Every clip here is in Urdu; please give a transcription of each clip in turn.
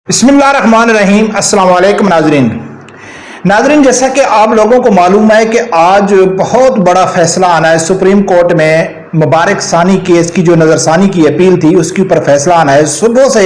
بسم اللہ الرحمن الرحیم۔ السلام علیکم ناظرین، جیسا کہ آپ لوگوں کو معلوم ہے کہ آج بہت بڑا فیصلہ آنا ہے سپریم کورٹ میں۔ مبارک ثانی کیس کی جو نظر ثانی کی اپیل تھی اس کے اوپر فیصلہ آنا ہے۔ صبح سے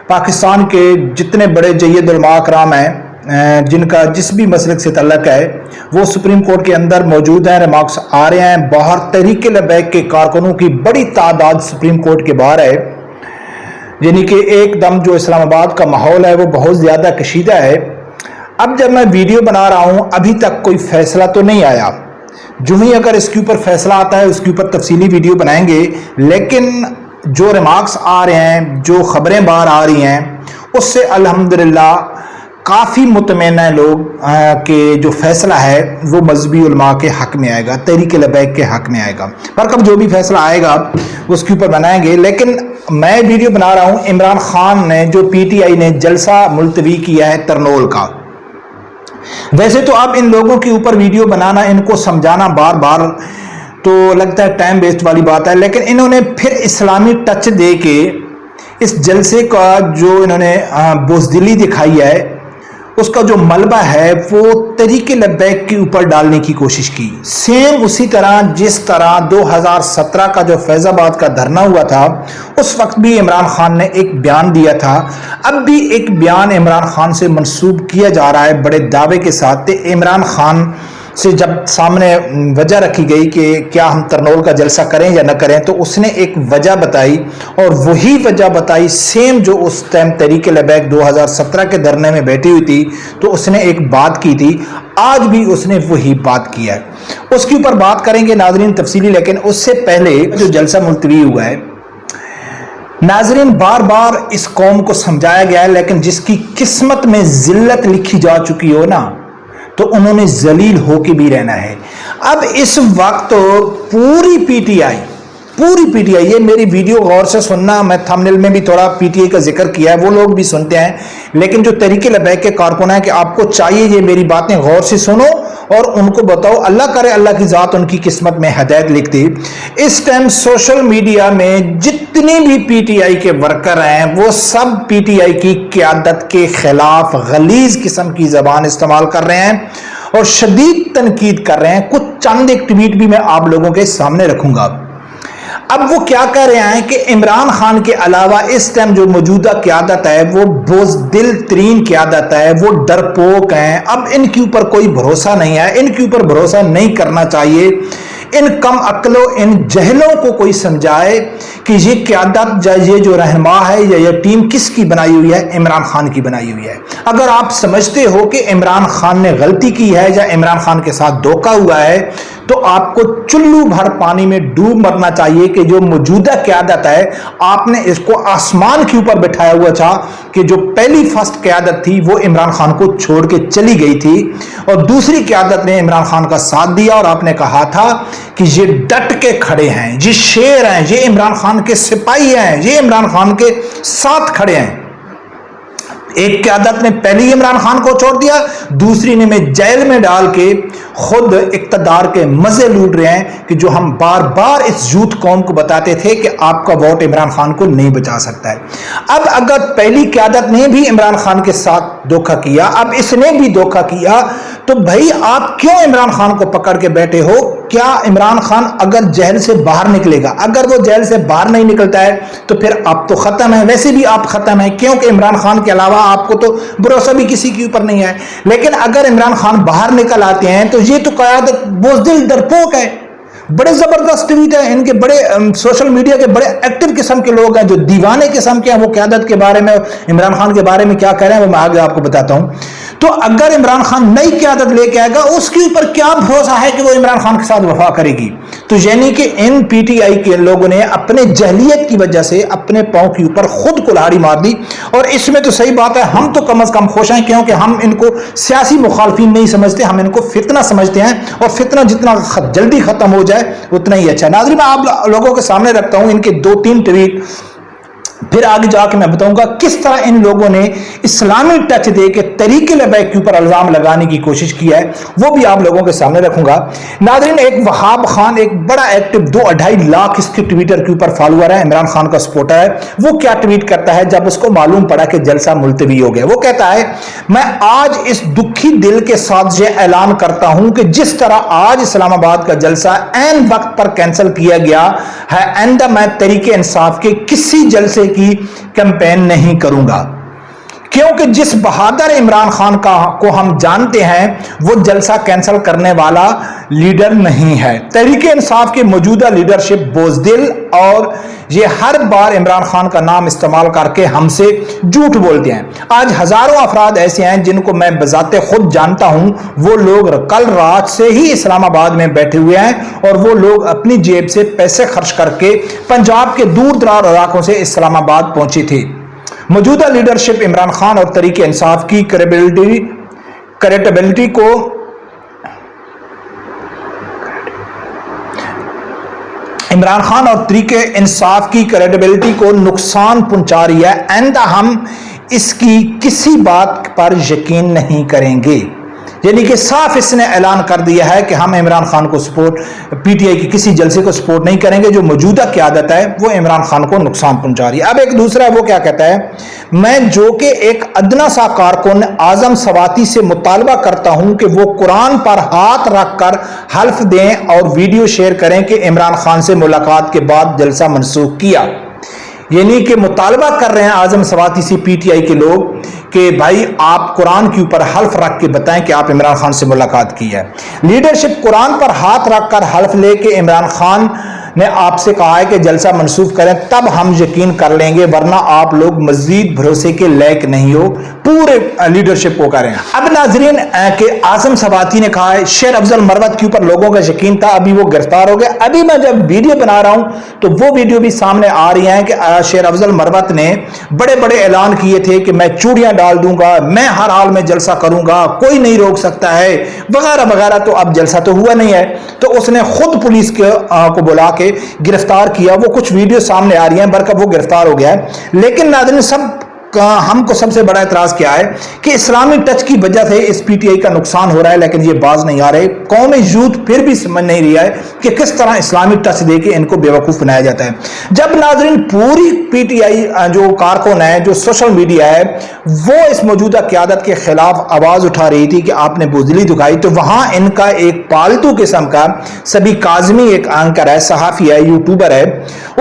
پاکستان کے جتنے بڑے جید علماء کرام ہیں جن کا جس بھی مسلک سے تعلق ہے وہ سپریم کورٹ کے اندر موجود ہیں، ریمارکس آ رہے ہیں۔ باہر تحریک لبیک کے کارکنوں کی بڑی تعداد سپریم کورٹ کے باہر ہے، یعنی کہ ایک دم جو اسلام آباد کا ماحول ہے وہ بہت زیادہ کشیدہ ہے۔ اب جب میں ویڈیو بنا رہا ہوں ابھی تک کوئی فیصلہ تو نہیں آیا، جو ہی اگر اس کے اوپر فیصلہ آتا ہے اس کے اوپر تفصیلی ویڈیو بنائیں گے، لیکن جو ریمارکس آ رہے ہیں، جو خبریں باہر آ رہی ہیں، اس سے الحمدللہ کافی مطمئن ہیں لوگ کہ جو فیصلہ ہے وہ مذہبی علماء کے حق میں آئے گا، تحریک لبیک کے حق میں آئے گا۔ پر کب جو بھی فیصلہ آئے گا اس کے اوپر بنائیں گے، لیکن میں ویڈیو بنا رہا ہوں عمران خان نے جو پی ٹی آئی نے جلسہ ملتوی کیا ہے ترنول کا۔ ویسے تو اب ان لوگوں کے اوپر ویڈیو بنانا، ان کو سمجھانا بار بار تو لگتا ہے ٹائم ویسٹ والی بات ہے، لیکن انہوں نے پھر اسلامی ٹچ دے کے اس جلسے کا جو انہوں نے بزدلی دکھائی ہے، اس کا جو ملبہ ہے وہ تحریک لبیک کے اوپر ڈالنے کی کوشش کی۔ سیم اسی طرح جس طرح 2017 کا جو فیض آباد کا دھرنا ہوا تھا اس وقت بھی عمران خان نے ایک بیان دیا تھا، اب بھی ایک بیان عمران خان سے منسوب کیا جا رہا ہے بڑے دعوے کے ساتھ۔ عمران خان سے جب سامنے وجہ رکھی گئی کہ کیا ہم ترنول کا جلسہ کریں یا نہ کریں، تو اس نے ایک وجہ بتائی، اور وہی وجہ بتائی سیم جو اس ٹائم تحریک لبیک 2017 کے دھرنے میں بیٹھی ہوئی تھی، تو اس نے ایک بات کی تھی، آج بھی اس نے وہی بات کی ہے۔ اس کے اوپر بات کریں گے ناظرین تفصیلی، لیکن اس سے پہلے جو جلسہ ملتوی ہوا ہے ناظرین، بار بار اس قوم کو سمجھایا گیا ہے، لیکن جس کی قسمت میں ذلت لکھی جا چکی ہو نا، تو انہوں نے ذلیل ہو کے بھی رہنا ہے۔ اب اس وقت پوری پی ٹی آئی، یہ میری ویڈیو غور سے سننا، میں تھمبنیل میں بھی تھوڑا پی ٹی آئی کا ذکر کیا ہے، وہ لوگ بھی سنتے ہیں، لیکن جو تحریک لبیک کے کارکن ہیں کہ آپ کو چاہیے یہ میری باتیں غور سے سنو اور ان کو بتاؤ، اللہ کرے اللہ کی ذات ان کی قسمت میں ہدایت لکھتی۔ اس ٹائم سوشل میڈیا میں جتنی بھی پی ٹی آئی کے ورکر ہیں وہ سب پی ٹی آئی کی قیادت کے خلاف غلیظ قسم کی زبان استعمال کر رہے ہیں اور شدید تنقید کر رہے ہیں۔ کچھ چند ایک ٹویٹ بھی میں آپ لوگوں کے سامنے رکھوں گا۔ اب وہ کیا کہہ رہے ہیں کہ عمران خان کے علاوہ اس ٹائم جو موجودہ قیادت ہے وہ بزدل ترین قیادت ہے، وہ ڈرپوک ہیں، اب ان کے اوپر کوئی بھروسہ نہیں ہے، ان کے اوپر بھروسہ نہیں کرنا چاہیے۔ ان کم عقلوں، ان جہلوں کو کوئی سمجھائے کہ یہ قیادت، یہ جو رہنما ہے یا یہ ٹیم کس کی بنائی ہوئی ہے؟ عمران خان کی بنائی ہوئی ہے۔ اگر آپ سمجھتے ہو کہ عمران خان نے غلطی کی ہے یا عمران خان کے ساتھ دھوکہ ہوا ہے، تو آپ کو چلو بھر پانی میں ڈوب مرنا چاہیے کہ جو موجودہ قیادت ہے آپ نے اس کو آسمان کے اوپر بٹھایا ہوا تھا، کہ جو پہلی فرسٹ قیادت تھی وہ عمران خان کو چھوڑ کے چلی گئی تھی، اور دوسری قیادت نے عمران خان کا ساتھ دیا، اور آپ نے کہا تھا کہ یہ ڈٹ کے کھڑے ہیں، یہ شیر ہیں، یہ عمران خان کے سپاہی ہیں، یہ عمران خان کے ساتھ کھڑے ہیں۔ ایک قیادت نے پہلی عمران خان کو چھوڑ دیا، دوسری نے میں جیل میں ڈال کے خود اقتدار کے مزے لوٹ رہے ہیں، کہ جو ہم بار بار اس یوتھ قوم کو بتاتے تھے کہ آپ کا ووٹ عمران خان کو نہیں بچا سکتا ہے۔ اب اگر پہلی قیادت نے بھی عمران خان کے ساتھ دھوکہ کیا، اب اس نے بھی دھوکہ کیا، تو بھائی آپ کیوں عمران خان کو پکڑ کے بیٹھے ہو؟ کیا عمران خان اگر جیل سے باہر نکلے گا، اگر وہ جیل سے باہر نہیں نکلتا ہے تو پھر آپ تو ختم ہیں، ویسے بھی آپ ختم ہیں، کیونکہ عمران خان کے علاوہ آپ کو تو بھروسہ بھی کسی کے اوپر نہیں ہے۔ لیکن اگر عمران خان باہر نکل آتے ہیں تو یہ تو قیادت بزدل ڈرپوک ہے۔ بڑے زبردست ٹویٹ ہیں ان کے، بڑے سوشل میڈیا کے بڑے ایکٹیو قسم کے لوگ ہیں جو دیوانے قسم کے ہیں، وہ قیادت کے بارے میں، عمران خان کے بارے میں کیا کہہ رہے ہیں وہ میں آگے آپ کو بتاتا ہوں۔ تو اگر عمران خان نئی قیادت لے کے آئے گا، اس کے اوپر کیا بھروسہ ہے کہ وہ عمران خان کے ساتھ وفا کرے گی؟ تو یعنی کہ ان پی ٹی آئی کے لوگوں نے اپنے جہلیت کی وجہ سے اپنے پاؤں کے اوپر خود کلہاڑی مار دی، اور اس میں تو صحیح بات ہے، ہم تو کم از کم خوش ہیں، کیونکہ ہم ان کو سیاسی مخالفین نہیں سمجھتے، ہم ان کو فتنہ سمجھتے ہیں، اور فتنہ جتنا جلدی ختم ہو جائے اتنا ہی اچھا۔ ناظرین، میں آپ لوگوں کے سامنے رکھتا ہوں ان کے 2-3 ٹویٹ۔ پھر آگے جا کے میں بتاؤں گا کس طرح ان لوگوں نے اسلامی ٹچ دے کے طریق لبیک کے اوپر الزام لگانے کی کوشش کیا ہے، وہ بھی آپ لوگوں کے سامنے رکھوں گا۔ ناظرین، ایک وہاب خان ایک بڑا ایکٹیو 2-2.5 لاکھ اس کے ٹویٹر کے اوپر فالوور ہے، عمران خان کا سپورٹر ہے۔ وہ کیا ٹویٹ کرتا ہے جب اس کو معلوم پڑا کہ جلسہ ملتوی ہو گیا؟ وہ کہتا ہے، میں آج اس دکھی دل کے ساتھ یہ اعلان کرتا ہوں کہ جس طرح آج اسلام آباد کا جلسہ عین وقت پر کینسل کیا گیا ہے، آئندہ میں تحریک انصاف کے کسی جلسے کی کیمپین نہیں کروں گا، کیونکہ جس بہادر عمران خان کو ہم جانتے ہیں وہ جلسہ کینسل کرنے والا لیڈر نہیں ہے۔ تحریک انصاف کے موجودہ لیڈرشپ بزدل اور یہ ہر بار عمران خان کا نام استعمال کر کے ہم سے جھوٹ بولتے ہیں۔ آج ہزاروں افراد ایسے ہیں جن کو میں بذات خود جانتا ہوں، وہ لوگ کل رات سے ہی اسلام آباد میں بیٹھے ہوئے ہیں اور وہ لوگ اپنی جیب سے پیسے خرچ کر کے پنجاب کے دور دراز علاقوں سے اسلام آباد پہنچے تھے۔ موجودہ لیڈرشپ عمران خان اور تحریک انصاف کی کریڈیبلٹی کو نقصان پہنچا رہی ہے، آئندہ ہم اس کی کسی بات پر یقین نہیں کریں گے۔ یعنی کہ صاف اس نے اعلان کر دیا ہے کہ ہم عمران خان کو سپورٹ، پی ٹی آئی کی کسی جلسے کو سپورٹ نہیں کریں گے۔ جو موجودہ قیادت ہے وہ عمران خان کو نقصان پہنچا رہی ہے۔ اب ایک دوسرا وہ کیا کہتا ہے، میں جو کہ ایک ادنا سا کارکن اعظم سواتی سے مطالبہ کرتا ہوں کہ وہ قرآن پر ہاتھ رکھ کر حلف دیں اور ویڈیو شیئر کریں کہ عمران خان سے ملاقات کے بعد جلسہ منسوخ کیا۔ یعنی کہ مطالبہ کر رہے ہیں اعظم سواتی سے پی ٹی آئی کے لوگ کہ بھائی آپ قرآن کے اوپر حلف رکھ کے بتائیں کہ آپ عمران خان سے ملاقات کی ہے۔ لیڈرشپ قرآن پر ہاتھ رکھ کر حلف لے کے عمران خان نے آپ سے کہا ہے کہ جلسہ منسوخ کریں، تب ہم یقین کر لیں گے، ورنہ آپ لوگ مزید بھروسے کے لائق نہیں ہو۔ پورے لیڈرشپ کو کر رہے ہیں۔ اب ناظرین کہ اعظم سواتی نے کہا ہے، شیر افضل مروت کے اوپر لوگوں کا یقین تھا، ابھی وہ گرفتار ہو گئے۔ ابھی میں جب ویڈیو بنا رہا ہوں تو وہ ویڈیو بھی سامنے آ رہی ہیں کہ شیر افضل مروت نے بڑے بڑے اعلان کیے تھے کہ میں چوڑیاں ڈال دوں گا، میں ہر حال میں جلسہ کروں گا، کوئی نہیں روک سکتا ہے وغیرہ وغیرہ۔ تو اب جلسہ تو ہوا نہیں ہے، تو اس نے خود پولیس کو بلا کے گرفتار کیا۔ وہ کچھ ویڈیو سامنے آ رہی ہیں برکہ وہ گرفتار ہو گیا ہے۔ لیکن ناظرین ہم کو سب سے بڑا اعتراض کیا ہے کہ اسلامی ٹچ کی وجہ سے اس پی ٹی آئی کا نقصان ہو رہا ہے، لیکن یہ باز نہیں آ رہے۔ قوم یوتھ پھر بھی سمجھ نہیں رہا ہے کہ کس طرح اسلامی ٹچ دے کے ان کو بیوقوف بنایا جاتا ہے۔ جب ناظرین پوری پی ٹی آئی جو کارکن ہے، جو سوشل میڈیا ہے، وہ اس موجودہ قیادت کے خلاف آواز اٹھا رہی تھی کہ آپ نے بزدلی دکھائی، تو وہاں ان کا ایک پالتو قسم کا سبی کاظمی ایک اینکر ہے، صحافی ہے، یوٹیوبر ہے،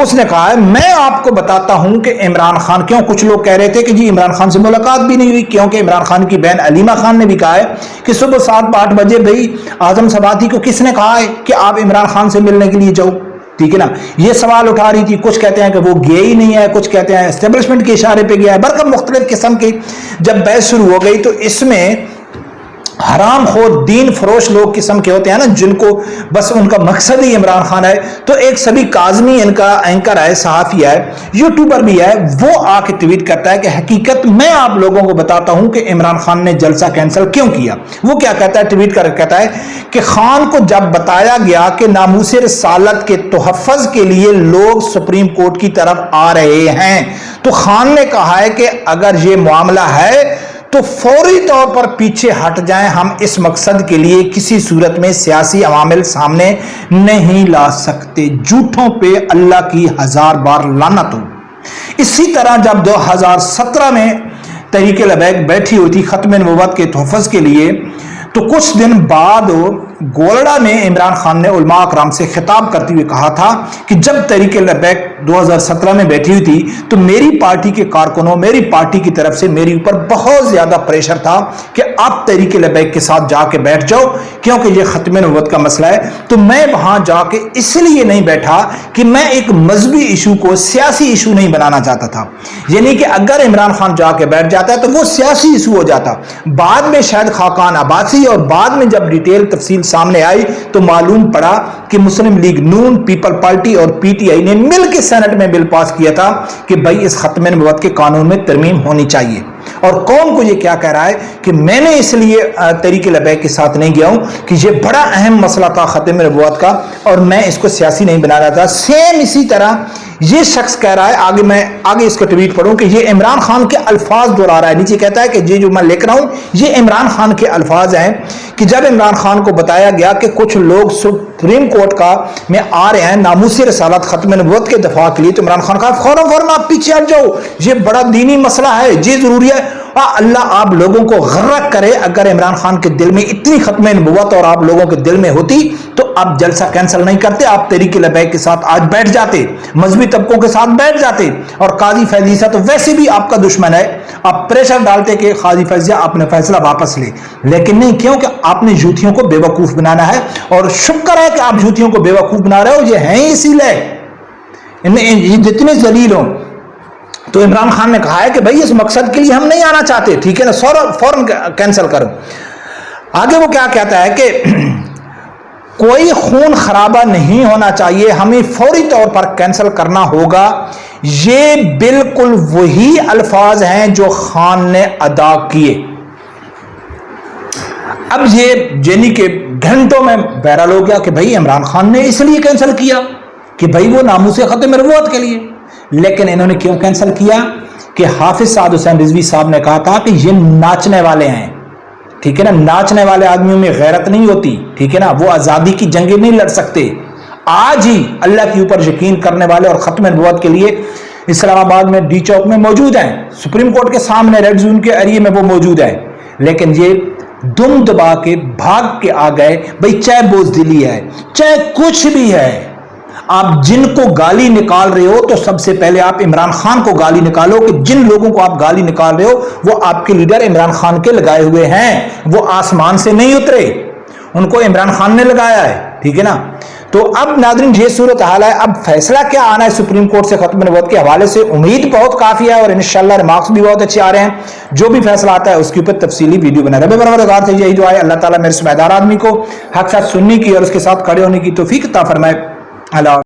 اس نے کہا ہے میں آپ کو بتاتا ہوں کہ عمران خان کیوں، کچھ لوگ کہہ رہے تھے کہ جی عمران خان سے ملاقات بھی نہیں ہوئی، کیونکہ عمران خان کی بہن علیمہ خان نے بھی کہا ہے کہ صبح 7-8 بجے بھائی اعظم سواتی کو کس نے کہا ہے کہ آپ عمران خان سے ملنے کے لیے جاؤ؟ ٹھیک ہے نا، یہ سوال اٹھا رہی تھی۔ کچھ کہتے ہیں کہ وہ گیا ہی نہیں ہے، کچھ کہتے ہیں اسٹیبلشمنٹ کے اشارے پہ گیا ہے، برکم مختلف قسم کی جب بحث شروع ہو گئی تو اس میں حرام خور دین فروش لوگ قسم کے ہوتے ہیں نا، جن کو بس ان کا مقصد ہی عمران خان ہے، تو ایک سبی کاظمی ان کا اینکر ہے، صحافی ہے، یوٹیوبر بھی ہے، وہ آ کے ٹویٹ کرتا ہے کہ حقیقت میں آپ لوگوں کو بتاتا ہوں کہ عمران خان نے جلسہ کینسل کیوں کیا۔ وہ کیا کہتا ہے، ٹویٹ کر کہتا ہے کہ خان کو جب بتایا گیا کہ ناموس رسالت کے تحفظ کے لیے لوگ سپریم کورٹ کی طرف آ رہے ہیں، تو خان نے کہا ہے کہ اگر یہ معاملہ ہے تو فوری طور پر پیچھے ہٹ جائیں، ہم اس مقصد کے لیے کسی صورت میں سیاسی عوامل سامنے نہیں لا سکتے۔ جھوٹوں پہ اللہ کی 1000 بار لعنت ہو۔ اسی طرح جب 2017 میں تحریک لبیک بیٹھی ہوئی تھی ختم نبوت کے تحفظ کے لیے، تو کچھ دن بعد گولڑا میں عمران خان نے علماء اکرام سے خطاب کرتے ہوئے کہا تھا کہ جب تحریک لبیک 2017 میں بیٹھی ہوئی تھی تو میری پارٹی کے کارکنوں، میری پارٹی کی طرف سے میری اوپر بہت زیادہ پریشر تھا کہ آپ تحریک لبیک کے ساتھ جا کے بیٹھ جاؤ کیونکہ یہ ختم نبوت کا مسئلہ ہے۔ تو میں وہاں جا کے اس لیے نہیں بیٹھا کہ میں ایک مذہبی ایشو کو سیاسی ایشو نہیں بنانا چاہتا تھا، یعنی کہ اگر عمران خان جا کے بیٹھ جاتا ہے تو وہ سیاسی ایشو ہو جاتا۔ بعد میں شاید خاقان عباسی اور بعد میں جب ڈیٹیل تفصیل سامنے آئی تو معلوم پڑا کہ مسلم لیگ نون، پیپل پارٹی اور پی ٹی آئی نے مل کے سینٹ میں بل پاس کیا تھا کہ بھائی اس ختم نبوت کے قانون میں ترمیم ہونی چاہیے۔ اور قوم کو یہ کیا کہہ رہا ہے کہ میں نے اس لیے تحریک لبیک کے ساتھ نہیں گیا ہوں کہ یہ بڑا اہم مسئلہ تھا ختم نبوت کا اور میں اس کو سیاسی نہیں بنا رہا تھا۔ سیم اسی طرح یہ شخص کہہ رہا ہے، میں آگے اس کا ٹویٹ پڑھوں کہ یہ عمران خان کے الفاظ دہرا رہا ہے. نیچے کہتا ہے کہ یہ جو میں لکھ رہا ہوں یہ عمران خان کے الفاظ ہیں کہ جب عمران خان کو بتایا گیا کہ کچھ لوگ سپریم کورٹ میں آ رہے ہیں ناموس رسالت ختم نبوت کے دفاع کے لیے، تو عمران خان کہا فوراً آپ پیچھے ہٹ جاؤ، یہ بڑا دینی مسئلہ ہے، یہ ضروری ہے. اللہ آپ لوگوں کو غرق کرے، اگر عمران خان کے دل میں اتنی ختم نبوت اور آپ لوگوں کے دل میں ہوتی تو آپ جلسہ کینسل نہیں کرتے، آپ تحریک لبیک کے ساتھ آج بیٹھ جاتے، مذہبی طبقوں کے ساتھ بیٹھ جاتے. اور قاضی فیض عیسیٰ تو ویسے بھی آپ کا دشمن ہے، آپ پریشر ڈالتے کہ قاضی فیض عیسیٰ اپنے فیصلہ واپس لے. لیکن نہیں، کیوں کہ آپ نے جھوتیوں کو بے وقوف بنانا ہے، اور شکر ہے کہ آپ جھوتیوں کو بے وقوف بنا رہے ہو، یہ ہیں اسی لیے یہ جتنے ذلیل ہوں. تو عمران خان نے کہا ہے کہ بھائی اس مقصد کے لیے ہم نہیں آنا چاہتے، ٹھیک ہے نا، فوراً کینسل کرو. آگے وہ کیا کہتا ہے کہ کوئی خون خرابہ نہیں ہونا چاہیے، ہمیں فوری طور پر کینسل کرنا ہوگا. یہ بالکل وہی الفاظ ہیں جو خان نے ادا کیے. اب یہ یعنی کہ گھنٹوں میں وائرل ہو گیا کہ بھائی عمران خان نے اس لیے کینسل کیا کہ بھائی وہ ناموس ختم نبوت کے لیے. لیکن انہوں نے کیوں کینسل کیا کہ حافظ سعد حسین رضوی صاحب نے کہا تھا کہ یہ ناچنے والے ہیں، ٹھیک ہے نا، ناچنے والے آدمیوں میں غیرت نہیں ہوتی، ٹھیک ہے نا، وہ آزادی کی جنگیں نہیں لڑ سکتے. آج ہی اللہ کے اوپر یقین کرنے والے اور ختم نبوت کے لیے اسلام آباد میں ڈی چوک میں موجود ہیں، سپریم کورٹ کے سامنے ریڈ زون کے ایریے میں وہ موجود ہیں. لیکن یہ دم دبا کے بھاگ کے آ گئے. بھائی چاہے بزدلی ہے، چاہے کچھ بھی ہے، آپ جن کو گالی نکال رہے ہو تو سب سے پہلے آپ عمران خان کو گالی نکالو کہ جن لوگوں کو آپ گالی نکال رہے ہو وہ آپ کے لیڈر عمران خان کے لگائے ہوئے ہیں، وہ آسمان سے نہیں اترے، ان کو عمران خان نے لگایا ہے، ٹھیک ہے نا. تو اب ناظرین یہ صورتحال ہے. اب فیصلہ کیا آنا ہے سپریم کورٹ سے ختم نبوت کے حوالے سے؟ امید بہت کافی ہے اور انشاءاللہ ریمارکس بھی بہت اچھے آ رہے ہیں. جو بھی فیصلہ آتا ہے اس کے اوپر تفصیلی ویڈیو بنا رہے ہیں. پروردگار سے یہی دعا ہے اللہ تعالیٰ میرے سمجھدار آدمی کو حق ساتھ سننے کی اور اس کے ساتھ کھڑے ہونے کی توفیق عطا فرمائے. اللہ